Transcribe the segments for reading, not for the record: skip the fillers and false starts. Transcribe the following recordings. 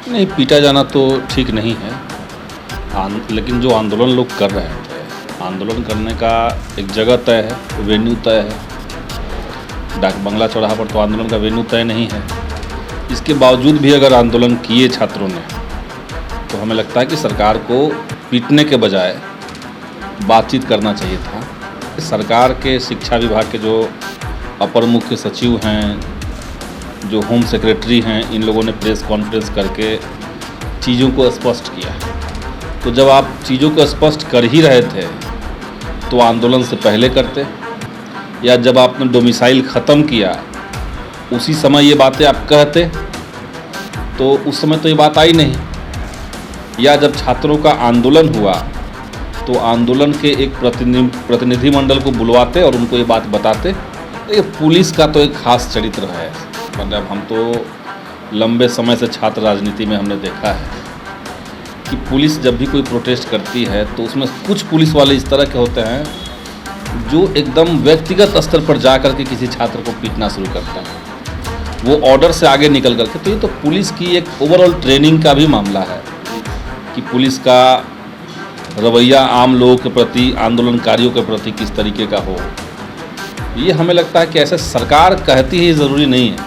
नहीं, पीटा जाना तो ठीक नहीं है। लेकिन जो आंदोलन लोग कर रहे थे, आंदोलन करने का एक जगह तय है, वेन्यू तय है। डाक बंगला चौराहा पर तो आंदोलन का वेन्यू तय नहीं है। इसके बावजूद भी अगर आंदोलन किए छात्रों ने, तो हमें लगता है कि सरकार को पीटने के बजाय बातचीत करना चाहिए था। सरकार के शिक्षा विभाग के जो अपर मुख्य सचिव हैं, जो होम सेक्रेटरी हैं, इन लोगों ने प्रेस कॉन्फ्रेंस करके चीज़ों को स्पष्ट किया। तो जब आप चीज़ों को स्पष्ट कर ही रहे थे तो आंदोलन से पहले करते, या जब आपने डोमिसाइल ख़त्म किया उसी समय ये बातें आप कहते, तो उस समय तो ये बात आई नहीं। या जब छात्रों का आंदोलन हुआ तो आंदोलन के एक प्रतिनिधिमंडल को बुलवाते और उनको ये बात बताते। ये पुलिस का तो एक खास चरित्र है। मतलब हम तो लंबे समय से छात्र राजनीति में हमने देखा है कि पुलिस जब भी कोई प्रोटेस्ट करती है तो उसमें कुछ पुलिस वाले इस तरह के होते हैं जो एकदम व्यक्तिगत स्तर पर जा कर के किसी छात्र को पीटना शुरू करते हैं, वो ऑर्डर से आगे निकल करके। तो ये तो पुलिस की एक ओवरऑल ट्रेनिंग का भी मामला है कि पुलिस का रवैया आम लोगों के प्रति, आंदोलनकारियों के प्रति किस तरीके का हो। ये हमें लगता है कि ऐसे सरकार कहती है ये ज़रूरी नहीं है,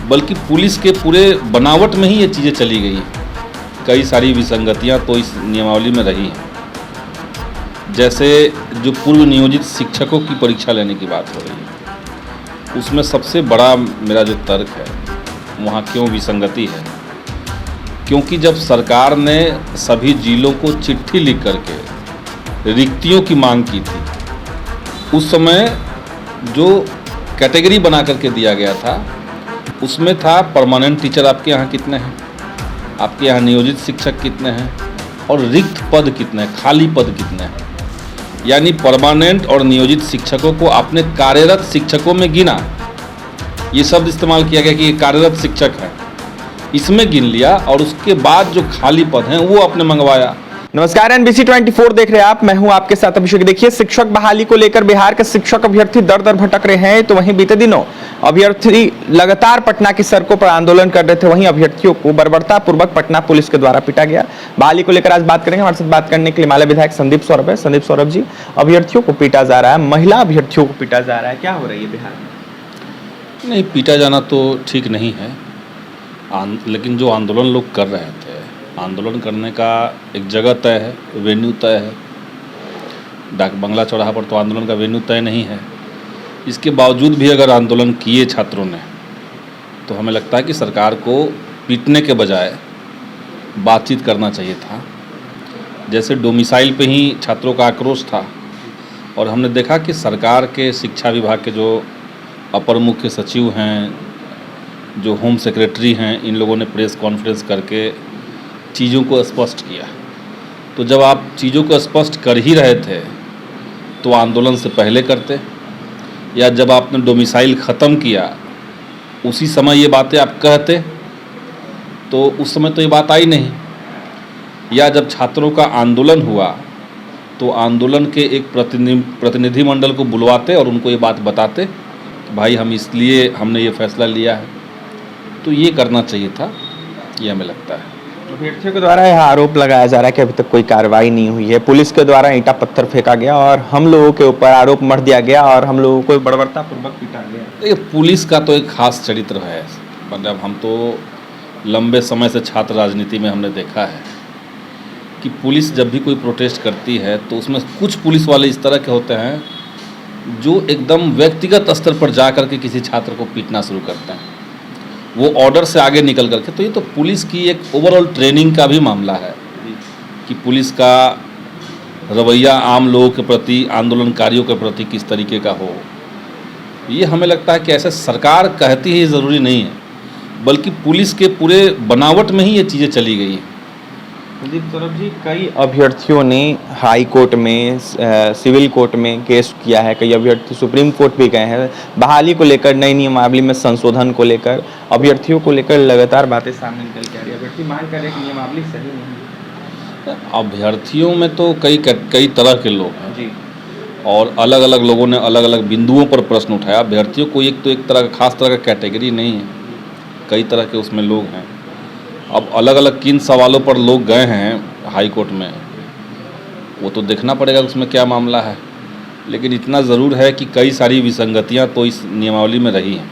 बल्कि पुलिस के पूरे बनावट में ही ये चीज़ें चली गई हैं। कई सारी विसंगतियां तो इस नियमावली में रही हैं। जैसे जो पूर्व नियोजित शिक्षकों की परीक्षा लेने की बात हो रही है, उसमें सबसे बड़ा मेरा जो तर्क है, वहाँ क्यों विसंगति है, क्योंकि जब सरकार ने सभी जिलों को चिट्ठी लिख करके रिक्तियों की मांग की थी, उस समय जो कैटेगरी बना करके दिया गया था उसमें था परमानेंट टीचर आपके यहाँ कितने हैं, आपके यहाँ नियोजित शिक्षक कितने हैं, और रिक्त पद कितने हैं, खाली पद कितने हैं। यानी परमानेंट और नियोजित शिक्षकों को आपने कार्यरत शिक्षकों में गिना। ये शब्द इस्तेमाल किया गया कि ये कार्यरत शिक्षक है, इसमें गिन लिया, और उसके बाद जो खाली पद हैं वो आपने मंगवाया। नमस्कार, NBC 24 देख रहे हैं आप, मैं हूं आपके साथ अभिषेक। देखिए, शिक्षक बहाली को लेकर बिहार के शिक्षक अभ्यर्थी दर दर भटक रहे हैं। तो वहीं बीते दिनों अभ्यर्थी लगातार पटना की सड़कों पर आंदोलन कर रहे थे, वहीं अभ्यर्थियों को बर्बरतापूर्वक पटना पुलिस के द्वारा पीटा गया। बहाली को लेकर आज बात करेंगे। हमारे साथ बात करने के लिए माले विधायक संदीप सौरभ है। संदीप सौरभ जी, अभ्यर्थियों को पीटा जा रहा है, महिला अभ्यर्थियों को पीटा जा रहा है, क्या हो रही है बिहार में? नहीं, पीटा जाना तो ठीक नहीं है। लेकिन जो आंदोलन लोग कर रहे थे, आंदोलन करने का एक जगह तय है, वेन्यू तय है। डाक बंगला चौराहा पर तो आंदोलन का वेन्यू तय नहीं है। इसके बावजूद भी अगर आंदोलन किए छात्रों ने, तो हमें लगता है कि सरकार को पीटने के बजाय बातचीत करना चाहिए था। जैसे डोमिसाइल पे ही छात्रों का आक्रोश था, और हमने देखा कि सरकार के शिक्षा विभाग के जो अपर मुख्य सचिव हैं, जो होम सेक्रेटरी हैं, इन लोगों ने प्रेस कॉन्फ्रेंस करके चीज़ों को स्पष्ट किया। तो जब आप चीज़ों को स्पष्ट कर ही रहे थे तो आंदोलन से पहले करते, या जब आपने डोमिसाइल ख़त्म किया उसी समय ये बातें आप कहते, तो उस समय तो ये बात आई नहीं। या जब छात्रों का आंदोलन हुआ तो आंदोलन के एक प्रतिनिधिमंडल को बुलवाते और उनको ये बात बताते कि भाई हम इसलिए हमने ये फैसला लिया है। तो ये करना चाहिए था, ये हमें लगता है। अभ्यर्थियों के द्वारा यह आरोप लगाया जा रहा है कि अभी तक कोई कार्रवाई नहीं हुई है, पुलिस के द्वारा ईंटा पत्थर फेंका गया और हम लोगों के ऊपर आरोप मढ़ दिया गया और हम लोगों को बर्बरतापूर्वक पीटा गया। ये पुलिस का तो एक खास चरित्र है। मतलब हम तो लंबे समय से छात्र राजनीति में हमने देखा है कि पुलिस जब भी कोई प्रोटेस्ट करती है तो उसमें कुछ पुलिस वाले इस तरह के होते हैं जो एकदम व्यक्तिगत स्तर पर जा कर के किसी छात्र को पीटना शुरू करते हैं, वो ऑर्डर से आगे निकल करके। तो ये तो पुलिस की एक ओवरऑल ट्रेनिंग का भी मामला है कि पुलिस का रवैया आम लोगों के प्रति, आंदोलनकारियों के प्रति किस तरीके का हो। ये हमें लगता है कि ऐसे सरकार कहती है ये ज़रूरी नहीं है, बल्कि पुलिस के पूरे बनावट में ही ये चीज़ें चली गई हैं। संदीप सौरभ जी, कई अभ्यर्थियों ने हाई कोर्ट में, सिविल कोर्ट में केस किया है, कई अभ्यर्थी सुप्रीम कोर्ट भी गए हैं बहाली को लेकर, नई नियमावली में संशोधन को लेकर, अभ्यर्थियों को लेकर लगातार बातें सामने निकल के आ रही है। अभ्यर्थी मांग कर रहे हैं कि नियमावली सही नहीं है। अभ्यर्थियों में तो कई तरह के लोग हैं जी, और अलग अलग लोगों ने अलग अलग बिंदुओं पर प्रश्न उठाया। अभ्यर्थियों को एक तरह का खास तरह का कैटेगरी नहीं है, कई तरह के उसमें लोग हैं। अब अलग अलग किन सवालों पर लोग गए हैं हाई कोर्ट में, वो तो देखना पड़ेगा उसमें क्या मामला है। लेकिन इतना ज़रूर है कि कई सारी विसंगतियां तो इस नियमावली में रही हैं।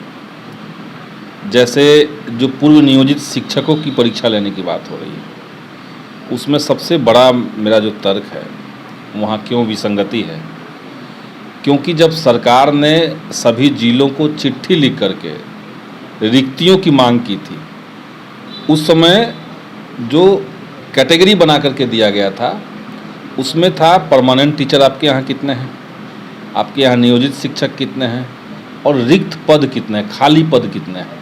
जैसे जो पूर्व नियोजित शिक्षकों की परीक्षा लेने की बात हो रही है, उसमें सबसे बड़ा मेरा जो तर्क है वहाँ क्यों विसंगति है, क्योंकि जब सरकार ने सभी जिलों को चिट्ठी लिख करके रिक्तियों की मांग की थी, उस समय जो कैटेगरी बना करके दिया गया था उसमें था परमानेंट टीचर आपके यहाँ कितने हैं, आपके यहाँ नियोजित शिक्षक कितने हैं, और रिक्त पद कितने हैं, खाली पद कितने हैं।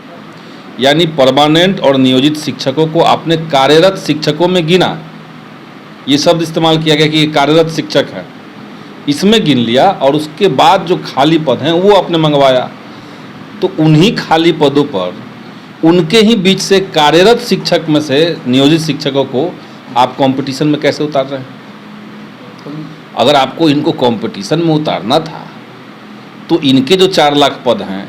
यानी परमानेंट और नियोजित शिक्षकों को आपने कार्यरत शिक्षकों में गिना, ये शब्द इस्तेमाल किया गया कि ये कार्यरत शिक्षक है, इसमें गिन लिया, और उसके बाद जो खाली पद हैं वो आपने मंगवाया। तो उन्हीं खाली पदों पर उनके ही बीच से कार्यरत शिक्षक में से नियोजित शिक्षकों को आप कंपटीशन में कैसे उतार रहे हैं? अगर आपको इनको कंपटीशन में उतारना था तो इनके जो 4 लाख पद हैं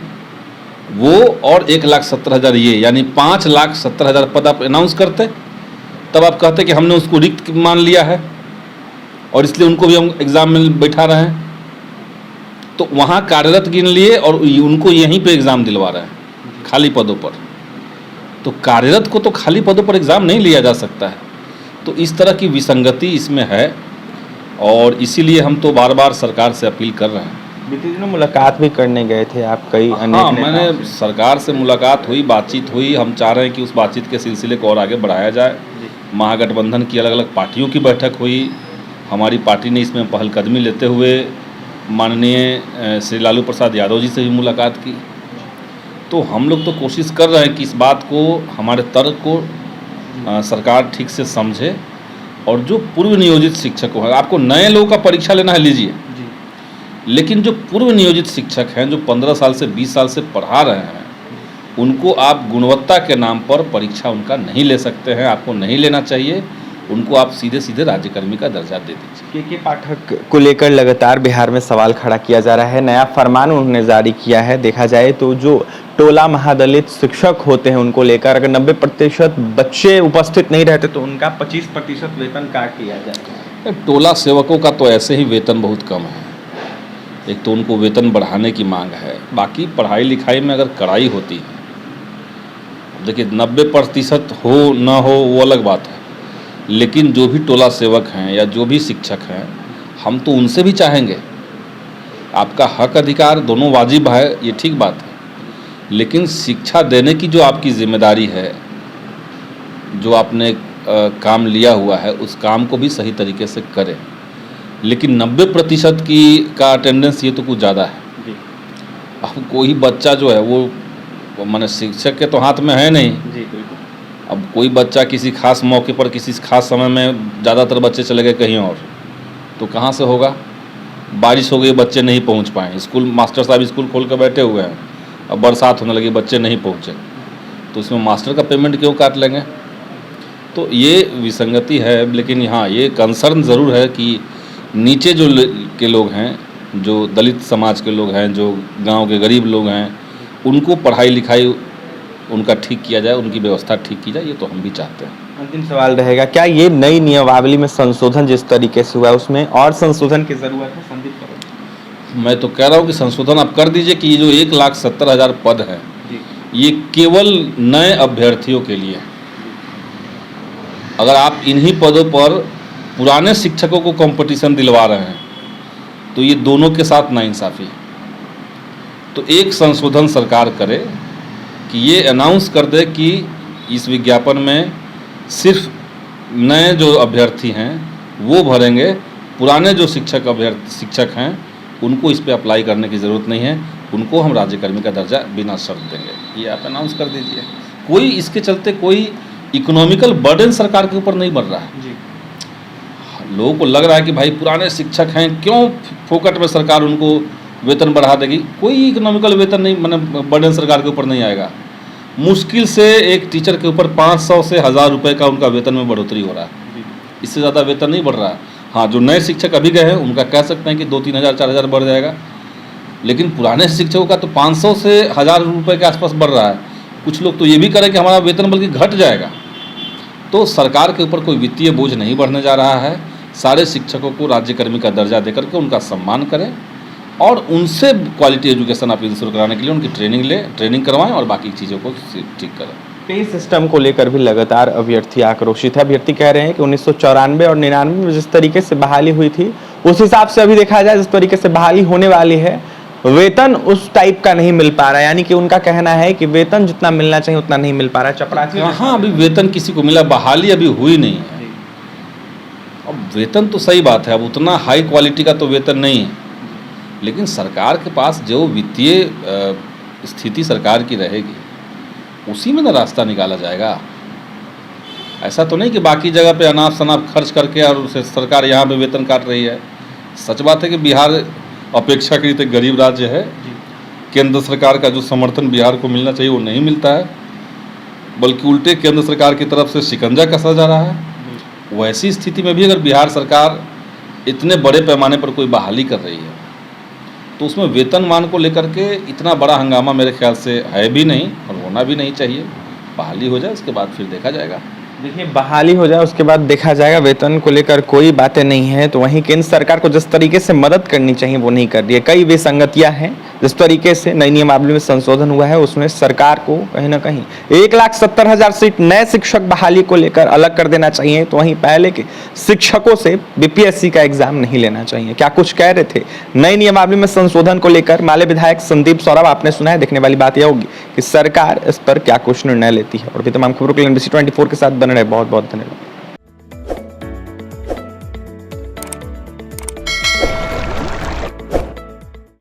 वो और 1,70,000 ये, यानी 5,70,000 पद आप अनाउंस करते, तब आप कहते कि हमने उसको रिक्त मान लिया है और इसलिए उनको भी हम एग्ज़ाम में बैठा रहे हैं। तो वहाँ कार्यरत गिन लिए और उनको यहीं पे एग्ज़ाम दिलवा रहे हैं खाली पदों पर। तो कार्यरत को तो खाली पदों पर एग्ज़ाम नहीं लिया जा सकता है। तो इस तरह की विसंगति इसमें है, और इसीलिए हम तो बार बार सरकार से अपील कर रहे हैं। बीते दिनों मुलाकात भी करने गए थे आप कई हाँ, मैंने सरकार से मुलाकात हुई, बातचीत हुई। हम चाह रहे हैं कि उस बातचीत के सिलसिले को और आगे बढ़ाया जाए। महागठबंधन की अलग अलग पार्टियों की बैठक हुई, हमारी पार्टी ने इसमें पहलकदमी लेते हुए माननीय श्री लालू प्रसाद यादव जी से भी मुलाकात की। तो हम लोग तो कोशिश कर रहे हैं कि इस बात को, हमारे तर्क को सरकार ठीक से समझे, और जो पूर्व नियोजित शिक्षकों हैं, आपको नए लोगों का परीक्षा लेना है लीजिए, लेकिन जो पूर्व नियोजित शिक्षक हैं, जो 15 साल से 20 साल से पढ़ा रहे हैं, उनको आप गुणवत्ता के नाम पर परीक्षा उनका नहीं ले सकते हैं, आपको नहीं लेना चाहिए। उनको आप सीधे सीधे राज्यकर्मी का दर्जा दे दीजिए। के पाठक को लेकर लगातार बिहार में सवाल खड़ा किया जा रहा है। नया फरमान उन्होंने जारी किया है। देखा जाए तो जो टोला महादलित शिक्षक होते हैं उनको लेकर अगर 90% बच्चे उपस्थित नहीं रहते तो उनका 25% वेतन काट लिया जाए। टोला सेवकों का तो ऐसे ही वेतन बहुत कम है, एक तो उनको वेतन बढ़ाने की मांग है, बाकी पढ़ाई लिखाई में अगर कड़ाई होती है, देखिए 90% हो ना हो वो अलग बात है, लेकिन जो भी टोला सेवक हैं या जो भी शिक्षक हैं, हम तो उनसे भी चाहेंगे, आपका हक अधिकार दोनों वाजिब है, ये ठीक बात है, लेकिन शिक्षा देने की जो आपकी जिम्मेदारी है, जो आपने काम लिया हुआ है, उस काम को भी सही तरीके से करें। लेकिन 90% की का अटेंडेंस ये तो कुछ ज़्यादा है। अब कोई बच्चा जो है वो माने शिक्षक के तो हाथ में है नहीं। अब कोई बच्चा किसी खास मौके पर किसी खास समय में, ज़्यादातर बच्चे चले गए कहीं और, तो कहाँ से होगा? बारिश हो गई, बच्चे नहीं पहुँच पाए, स्कूल मास्टर साहब स्कूल खोल कर बैठे हुए हैं, अब बरसात होने लगी, बच्चे नहीं पहुँचे, तो इसमें मास्टर का पेमेंट क्यों काट लेंगे? तो ये विसंगति है। लेकिन हाँ, ये कंसर्न ज़रूर है कि नीचे जो के लोग हैं, जो दलित समाज के लोग हैं, जो गांव के गरीब लोग हैं, उनको पढ़ाई लिखाई उनका ठीक किया जाए, उनकी व्यवस्था ठीक की जाए, ये तो हम भी चाहते हैं। अंतिम सवाल रहेगा, क्या ये नई नियमावली में संशोधन जिस तरीके से हुआ उसमें और संशोधन की ज़रूरत है? संदीप, मैं तो कह रहा हूँ कि संशोधन आप कर दीजिए कि ये जो 1,70,000 पद हैं, ये केवल नए अभ्यर्थियों के लिए। अगर आप इन्हीं पदों पर पुराने शिक्षकों को कंपटीशन दिलवा रहे हैं तो ये दोनों के साथ नाइंसाफ़ी है। तो एक संशोधन सरकार करे कि ये अनाउंस कर दे कि इस विज्ञापन में सिर्फ नए जो अभ्यर्थी हैं वो भरेंगे, पुराने जो शिक्षक हैं उनको इस पे अप्लाई करने की ज़रूरत नहीं है, उनको हम राज्यकर्मी का दर्जा बिना शर्त देंगे। ये आप अनाउंस कर दीजिए। कोई इसके चलते कोई इकोनॉमिकल बर्डन सरकार के ऊपर नहीं बढ़ रहा है। लोगों को लग रहा है कि भाई पुराने शिक्षक हैं, क्यों फोकट में सरकार उनको वेतन बढ़ा देगी। कोई इकोनॉमिकल वेतन नहीं, मतलब बर्डन सरकार के ऊपर नहीं आएगा। मुश्किल से एक टीचर के ऊपर 500 से 1000 रुपये का उनका वेतन में बढ़ोतरी हो रहा है, इससे ज़्यादा वेतन नहीं बढ़ रहा है। हाँ, जो नए शिक्षक अभी गए हैं उनका कह सकते हैं कि 2-3 हज़ार 4 हज़ार बढ़ जाएगा, लेकिन पुराने शिक्षकों का तो 500 से 1000 रुपये के आसपास बढ़ रहा है। कुछ लोग तो ये भी करें कि हमारा वेतन बल्कि घट जाएगा, तो सरकार के ऊपर कोई वित्तीय बोझ नहीं बढ़ने जा रहा है। सारे शिक्षकों को राज्यकर्मी का दर्जा देकर के उनका सम्मान करें और उनसे क्वालिटी एजुकेशन आप शुरू कराने के लिए उनकी ट्रेनिंग करवाएं और बाकी चीज़ों को ठीक करें। पे सिस्टम को लेकर भी लगातार अभ्यर्थी आक्रोशित है। अभ्यर्थी कह रहे हैं कि 1994 और 99 में जिस तरीके से बहाली हुई थी उस हिसाब से अभी देखा जाए जिस तरीके से बहाली होने वाली है वेतन उस टाइप का नहीं मिल पा रहा है। यानी कि उनका कहना है कि वेतन जितना मिलना चाहिए उतना नहीं मिल पा रहा है। चपरासी हाँ, अभी वेतन किसी को मिला, बहाली अभी हुई नहीं है। अब वेतन तो सही बात है, अब उतना हाई क्वालिटी का तो वेतन नहीं है, लेकिन सरकार के पास जो वित्तीय स्थिति सरकार की रहेगी उसी में ना रास्ता निकाला जाएगा। ऐसा तो नहीं कि बाकी जगह पे अनाप शनाप खर्च करके और उसे सरकार यहाँ पे वेतन काट रही है। सच बात है कि बिहार अपेक्षाकृत एक गरीब राज्य है। केंद्र सरकार का जो समर्थन बिहार को मिलना चाहिए वो नहीं मिलता है, बल्कि उल्टे केंद्र सरकार की तरफ से शिकंजा कसा जा रहा है। वैसी स्थिति में भी अगर बिहार सरकार इतने बड़े पैमाने पर कोई बहाली कर रही है तो उसमें वेतनमान को लेकर के इतना बड़ा हंगामा मेरे ख्याल से है भी नहीं और होना भी नहीं चाहिए। बहाली हो जाए उसके बाद फिर देखा जाएगा। देखिए, बहाली हो जाए उसके बाद देखा जाएगा। वेतन को लेकर कोई बातें नहीं है। तो वहीं केंद्र सरकार को जिस तरीके से मदद करनी चाहिए वो नहीं कर रही है। कई विसंगतियां हैं। जिस तरीके से नई नियमावली में संशोधन हुआ है उसमें सरकार को कहीं ना कहीं 1,70,000 सीट नए शिक्षक बहाली को लेकर अलग कर देना चाहिए। तो वहीं पहले के शिक्षकों से बीपीएससी का एग्जाम नहीं लेना चाहिए। क्या कुछ कह रहे थे नई नियमावली में संशोधन को लेकर माले विधायक संदीप सौरभ। आपने सुना है, देखने वाली बात यह होगी कि सरकार इस पर क्या कुछ निर्णय लेती है। और भी तमाम खबरों के लिए NBC 24 के साथ बने रहे। बहुत बहुत धन्यवाद।